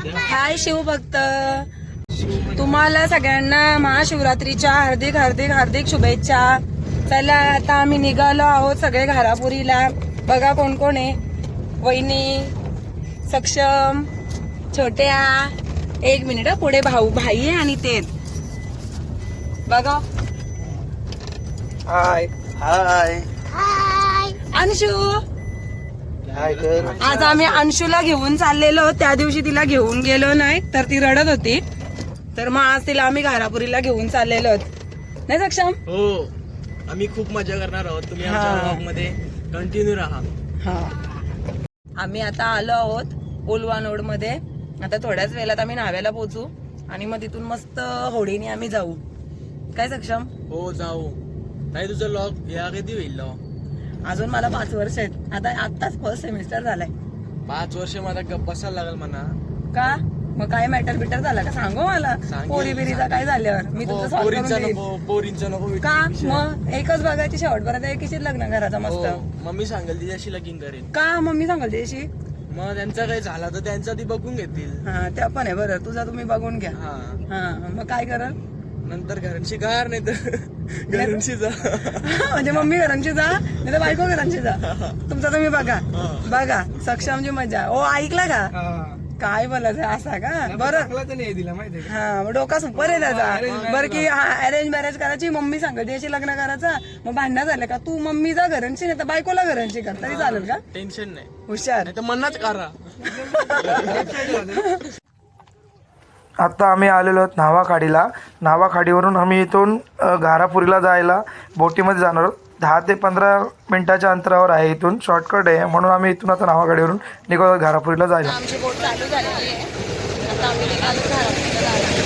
हाय शिवभक्त, तुम्हाला सगळ्यांना महाशिवरात्रीच्या हार्दिक हार्दिक हार्दिक शुभेच्छा। चला आता आम्ही निघालो आहोत सगळे घारापुरीला। बघा कोण कोण आहे, वहिनी, सक्षम, छोट्या, एक मिनिट पुढे भाऊ भाई आहे आणि ते बघा। हाय हाय अंशू, हाय कर। आज आम्ही अंशूला घेऊन चाललेलो, त्या दिवशी तिला घेऊन गेलो नाही तर ती रडत होती, तर मग आज तिला आम्ही घारापुरीला घेऊन चाललेलो आहोत नाही सक्षम? हो, आम्ही खूप मजा करणार आहोत, तुम्ही आमच्या व्लॉग मध्ये कंटिन्यू राहा। हा, आम्ही आता आलो आहोत ओलवानोड मध्ये। आता थोड्याच वेळात आम्ही न्हाव्याला पोहोचू आणि मग तिथून मस्त होडीने आम्ही जाऊ। काय सक्षम? हो जाऊ। ताई तुझं व्लॉग या कधी होईल? अजून मला 5 वर्ष आहेत, आता आत्ताच फर्स्ट सेमिस्टर झालाय। 5 वर्ष मला गप्प बसायला लागल म्हणा। का मग काय मॅटर बिटर झाला का सांगू मला? पोरी बिरीचा काय झाल्यावर मी तुझं सॉल्व करून देईन। पोरींचं नको का मग एकच बघायची शेवटपर्यंत एकीशीच लग्न करायचं मस्त। मम्मी सांगेल तिच्याशी लगीन करेन। का मम्मी सांगाल त्याशी? मग त्यांचा काही झाला तर त्यांचा ती बघून घेतील। हा त्या पण आहे, बरं तुझा तुम्ही बघून घ्या। हा हा मग काय करल नंतर घरांशी गार नाही तर घरांशी जा। म्हणजे मम्मी घरांची जा नाही तर बायको घरांची जा, तुमचा तुम्ही बघा। बघा सक्षमची मजा। ओ ऐकला का काय बोलायचं असा का? बरं हा, डोका सुपर आहे त्याचा। बरं की अरेंज मॅरेज करायची, मम्मी सांगते अशी लग्न करायचं, मग भांडणं झालं का तू मम्मी जा घरांची नाही तर बायकोला घरांची कर तरी चालेल का? टेन्शन नाही, हुशार नाही तर मनाच करा। आता आम्ही आलेलो आहोत न्हावाखाडीला। न्हावाखाडीवरून आम्ही इथून घारापुरीला जायला बोटीमध्ये जाणार आहोत। 10 ते 15 मिनिटाच्या अंतरावर आहे, इथून शॉर्टकट आहे, म्हणून आम्ही इथून आता न्हावाखाडीवरून निघतो आहोत घारापुरीला जायला। आमची बोट चालू झालेली आहे, आता आम्ही निघालो घरापुरीला जायला।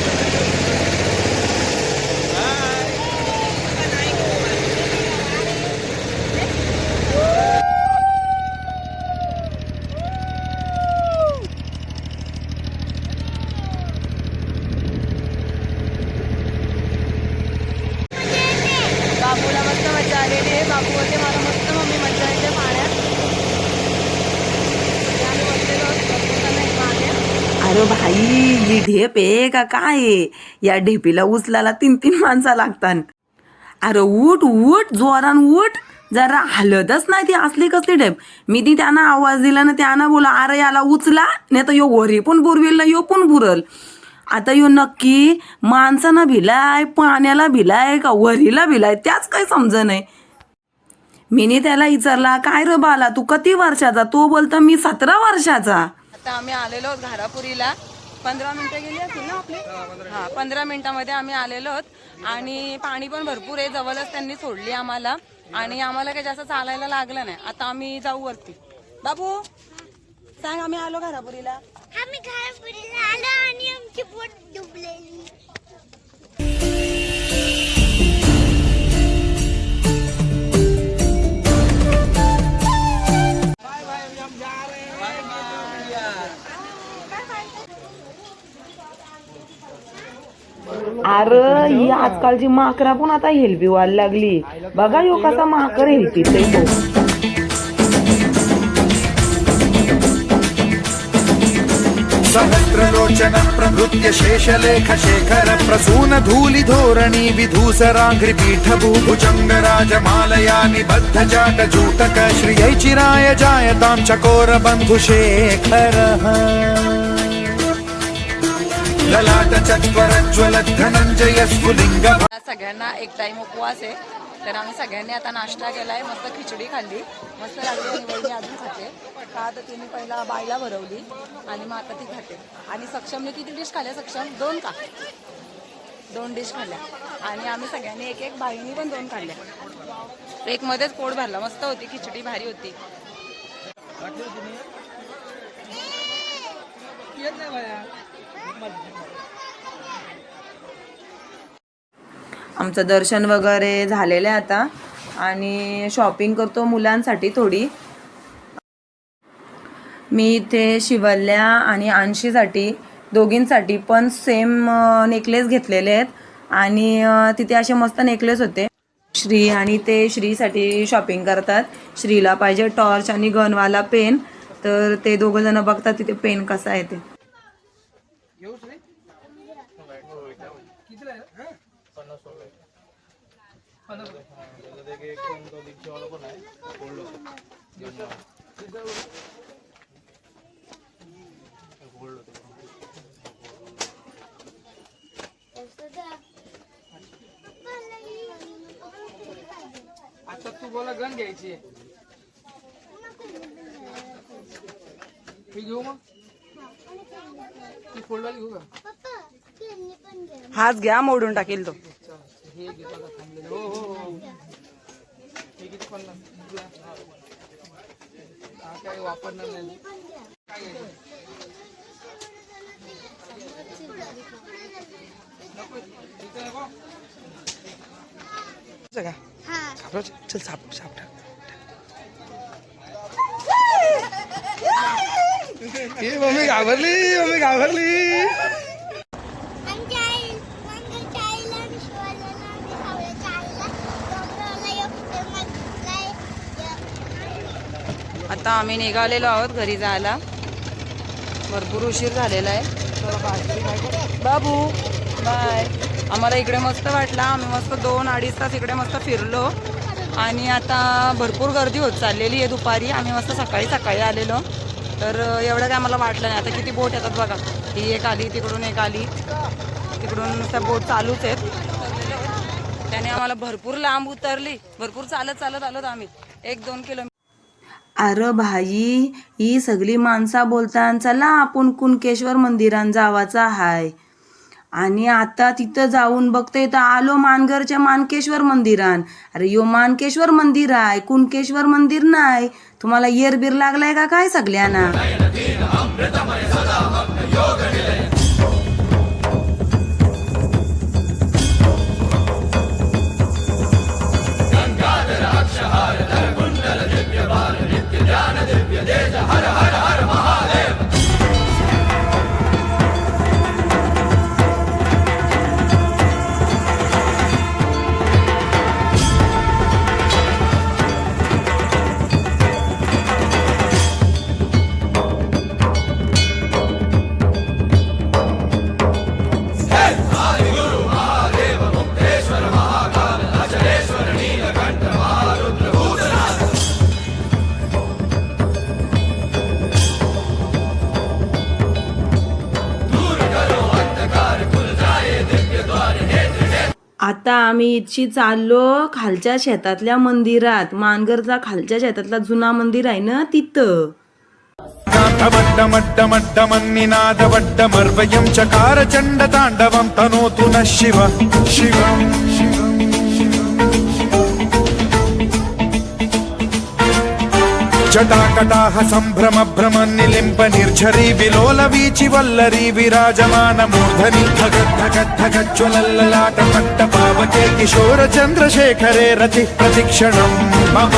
बाबूला मस्त मजा आलेली आहे, बाबू होते मला मस्त मम्मी मजा येते पाण्यात। अरे भाई ही ढेप आहे का काय आहे? या ढेपीला उचलायला 3-3 माणसं लागतात। अरे उठ उठ जोरान उठ, जरा हलतच नाही ती असली कसली ढेप। मी ती त्यांना आवाज दिला ना, त्यांना बोला अरे याला उचला नाही तर यो वरी पण बुरविल यो पण बुरल। आता यो नक्की माणसाला भिलाय, पाण्याला भिलाय का वरीला भिलाय त्याच काही समज नाही। मीनी त्याला विचारला काय रे बाला तू किती वर्षाचा? तो बोलतो मी 17 वर्षाचा। आता आम्ही आलेलो आहोत घारापुरीला, 15 मिनिटं गेली असतील ना आपले? हा 15 मिनिटांमध्ये आम्ही आलेलो आहोत आणि पाणी पण भरपूर आहे, जवळच त्यांनी सोडली आम्हाला आणि आम्हाला काही जास्त चालायला लागलं नाही। आता आम्ही जाऊ वरती। बाबू सांग, आम्ही आलो घारापुरीला। आम्ही घारापुरीला आलो आणि आमची बोट डुबलेली। अरे ही आजकालची माकरा पण आता हेल्पी व्हायला लागली। बघा यो कसा माकर हेल्पीच आहे तो। सहस्रलोचन प्रभृत्य शेषलेख शेखर प्रसून धूलि धोरणी विधूसराघ्रि पीठ भुजंग राजमालया निबद्ध जाट जूटक श्रियै चिराय जायतां चकोर बंधु शेखर ललाट चत्वरज्वल धनंजय स्फुलिंग। सगळ्यांना एक टाइम उपवास आहे, तर आम्ही सगळ्यांनी आता नाश्ता केलाय, मस्त खिचडी खाल्ली, मस्त लागली आणि वहिनी अजून खाते। का तर तिने पहिला बायला भरवली आणि मग आता ती खाते। आणि सक्षमने किती डिश खाल्ल्या सक्षम? 2 का? 2 डिश खाल्ल्या आणि आम्ही सगळ्यांनी एक एक, बाईनी पण 2 खाल्ल्या। एक मध्येच पोट भरला, मस्त होती खिचडी, भारी होती। आमचं दर्शन वगैरे झालेलं आहे आता आणि शॉपिंग करतो मुलांसाठी थोडी। मी इथे शिवल्या आणि अंशीसाठी दोघींसाठी पण सेम नेकलेस घेतलेले आहेत आणि तिथे असे मस्त नेकलेस होते। श्री आणि ते श्रीसाठी शॉपिंग करतात। श्रीला पाहिजे टॉर्च आणि गनवाला पेन, तर ते दोघं जण बघतात तिथे पेन कसा आहे ते। आता तू बोला गण घ्यायची मी घेऊ मग ती फोल्डवाली घेऊ का पप्पा त्यांनी पण घ्या. हाच घ्या, मोडून टाकेल तो. हे घेतो आता थांबलेलं. हो हो हो हे किती 50 हा काय वापरणार नाही काय घ्यायचं नको इथं नको का हा चल साप साप टाक मम्मी घाबरली आमच्या आई मंगलच्या आईला आणि शिवाजीला आणि सावळ्याच्या आईला डॉक्टरला आता आम्ही निघालेलो आहोत घरी जायला. भरपूर उशीर झालेला आहे. बाबू बाय. आम्हाला इकडे मस्त वाटला. आम्ही मस्त 2-2.5 तास इकडे मस्त फिरलो आणि आता भरपूर गर्दी होत चाललेली आहे दुपारी. आम्ही मस्त सकाळी आलेलो, तर एवढं काय आम्हाला वाटलं नाही. आता किती बोट येतात बघा, ही एक आली, तिकडून एक आली, तिकडून त्या बोट चालूच आहेत. त्याने आम्हाला भरपूर लांब उतरली. भरपूर चालत आलो आम्ही 1-2 किलोमीटर. अरे भाई, ही सगळी माणसा बोलतात चला आपण कुणकेश्वर मंदिरात जावाचा हाय, आणि आता तिथं जाऊन बघते तर आलो मानगरच्या मानकेश्वर मंदिरात. अरे यो मानकेश्वर मंदिर आहे, कुणकेश्वर मंदिर नाही. तुम्हाला येरबीर लागलाय का काय सगळ्यांना? आता आम्ही इथशी चाललो खालच्या शेतातल्या मंदिरात. मानगरचा खालच्या शेतातला जुना मंदिर आहे ना तिथं. वड्डमर्वयं चकार चंड तांडवं तनोतु नः शिव शिवम् जटाकटाह संभ्रम भ्रम निलिम्प निर्झरी विलोल वीचि वल्लरी विराजमान मूर्धनि धगद्धगद्धगज्ज्वलल्ललाट पट्ट पावके किशोर चंद्रशेखरे रति प्रतिक्षणं मम.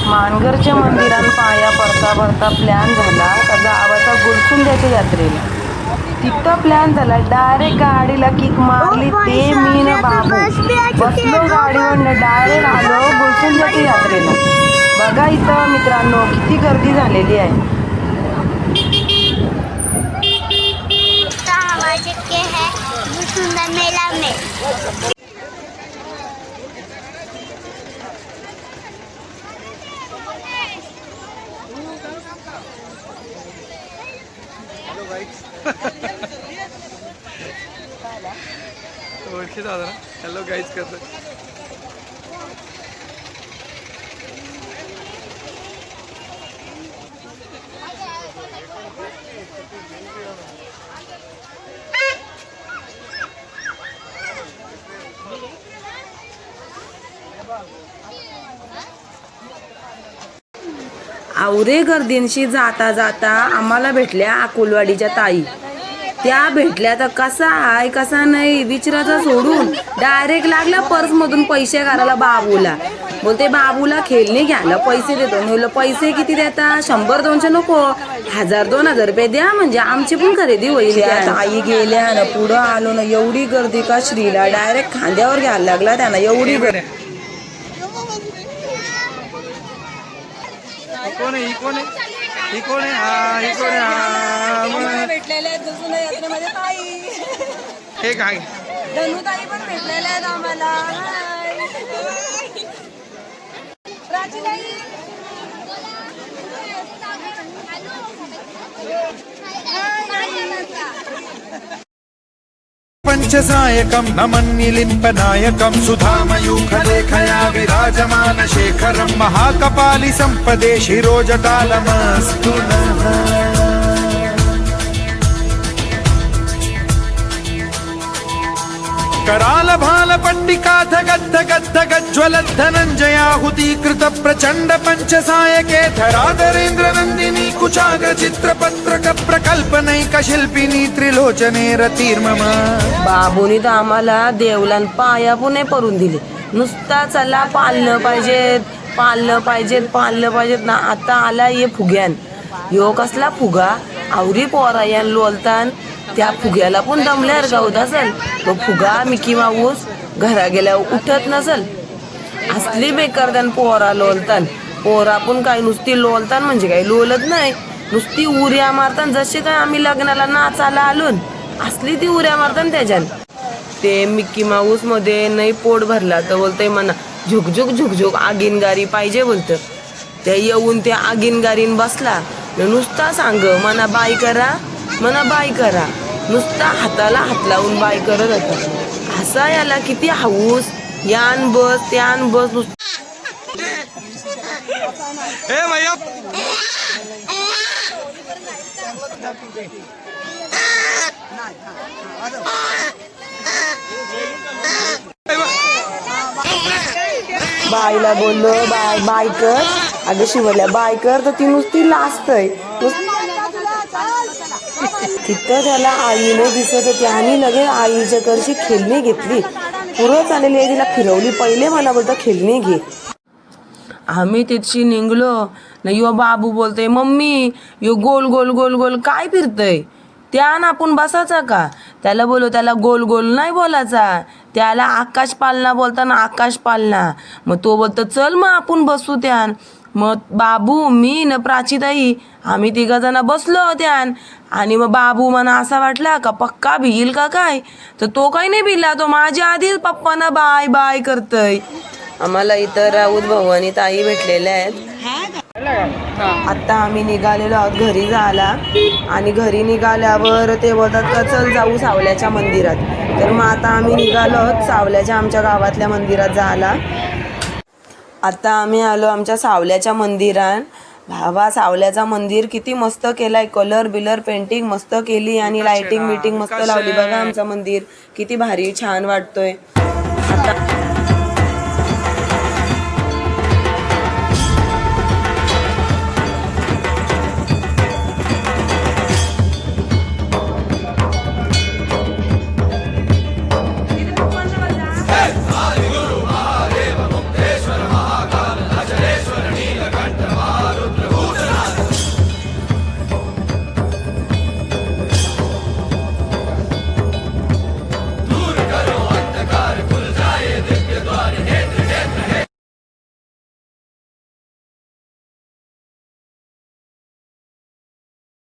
मानगरच्या मंदिरात पाया पडता प्लॅन झाला का जावाचा गुलसुंद्याच्या यात्रेला. तिथं प्लॅन झाला, डायरेक्ट गाडीला किक मारली. ते मी न बाबू बसलो गाडीवर, डायरेक्ट आलो गुलसुंद्याच्या यात्रेला. बघा इथं मित्रांनो किती गर्दी झालेली आहे. सुंदर मेला में ओळखी दादा हॅलो गाईज कसं आवरे गर्दींशी जाता जाता आम्हाला भेटल्या अकोलवाडीच्या ताई. त्या भेटल्या तर कसा आहे कसा नाही विचारायचा सोडून डायरेक्ट लागला पर्स मधून पैसे काढायला बाबूला. बोलते बाबूला खेळणे घ्यायला पैसे देतो. म्हणलं पैसे किती देता? 100-200 नको, 1000-2000 रुपये द्या म्हणजे आमची पण खरेदी होईल. आई गेल्या ना पुढं आलो ना, एवढी गर्दी का श्रीला डायरेक्ट खांद्यावर घ्यायला लागला त्यांना, एवढी गर्दी. कोण आहे? ही कोण आहे? ही कोण आहे? हा, ही कोण आहे? हा, मग. भेटलेले आहेत दसुन यात्रेमध्ये ताई, हे काय? धनुताई पण भेटलेल्या आहेत आम्हाला. प्राचीताई पंचसायकं नमन्निलिम्पनायकं सुधामयूखलेखया विराजमान शेखरं महाकपालि सम्पदे शिरोजटालमस्तु नः। कराल भाल पट्टिका धगद्ध गद्ध गज्ज्वलद् धनञ्जयाहुतीकृत प्रचण्ड पंचसायके धराधरेन्द्र नन्दिनी कुचाग्र चित्रपत्रक प्रकल्पनैक शिल्पिनी त्रिलोचने रतिर्मम। बाबूनी तर आम्हाला देवलान पाया पण नाही पडून दिले, नुसता चला पाळलं पाहिजेत ना. आता आला ये फुग्यान, यो कसला फुगा आवरी पोरा यान लोलतान, त्या फुग्याला पण दमल्यावर गावत असेल. तो फुगा मिकी माऊस घरा गेल्यावर उठत नसल. असली बेकार त्यान पोरा लोलतान. पोरा पण काय नुसती लोलतान म्हणजे काही लोलत नाही, नुसती उऱ्या मारतान जसे काय आम्ही लग्नाला नाचायला आलोन, असली ती उऱ्या मारतान त्याच्यान. ते मिकी माऊस मध्ये नाही पोट भरला तर बोलतंय म्हणा झुकझुक आगीनगारी पाहिजे बोलतं. ते येऊन त्या आगीनगारीन बसला, नुसता सांग म्हणा बाय करा, नुसता हाताला हात लावून बाय करत होता. असा याला किती हाऊस, यान बस त्यान बस नुसतं. हे भैया बाईला बोललो बाय कर, अगं शिवल्या बाय कर, तर ती नुसती लाजतय. तिथं त्याला आईने दिसत होती आणि लगेच आईच्याकडची खेळणी घेतली. पुरं चाललेली आहे, तिला फिरवली. पहिले मला बोलतं खेळणी घे. आम्ही तिथशी निघलो ना, यो बाबू बोलतोय मम्मी यो गोल गोल गोल गोल काय फिरतय, त्यान आपण बसायचा का? त्याला बोलो त्याला गोल गोल नाही बोलायचा, त्याला आकाश पालना बोलताना आकाश पालना. मग तो बोलतो चल मग आपण बसू त्यान. मग बाबू मी न प्राचीताई आम्ही 3 जण बसलो त्यान. आणि मग बाबू मला असा वाटला का पक्का भिईल का काय, तर तो काही नाही भिला. तो माझ्या आधीच पप्पांना बाय बाय करतय. आम्हाला इथं राऊत भवानी ताई भेटलेल्या आहेत. आता आम्ही निघालेलो आहोत घरी जायला. आणि घरी निघाल्यावर ते बोलतात का चल जाऊ सावल्याच्या मंदिरात. तर मग आता आम्ही निघालो आहोत सावल्याच्या आमच्या गावातल्या मंदिरात जायला. आता आम्ही आलो आमच्या सावल्याच्या मंदिरात. भावा सावल्याचा मंदिर किती मस्त केलाय, कलर बिलर पेंटिंग मस्त केली आणि लाइटिंग बिटिंग मस्त लावली. बघा आमचं मंदिर किती भारी छान वाटतोय. आता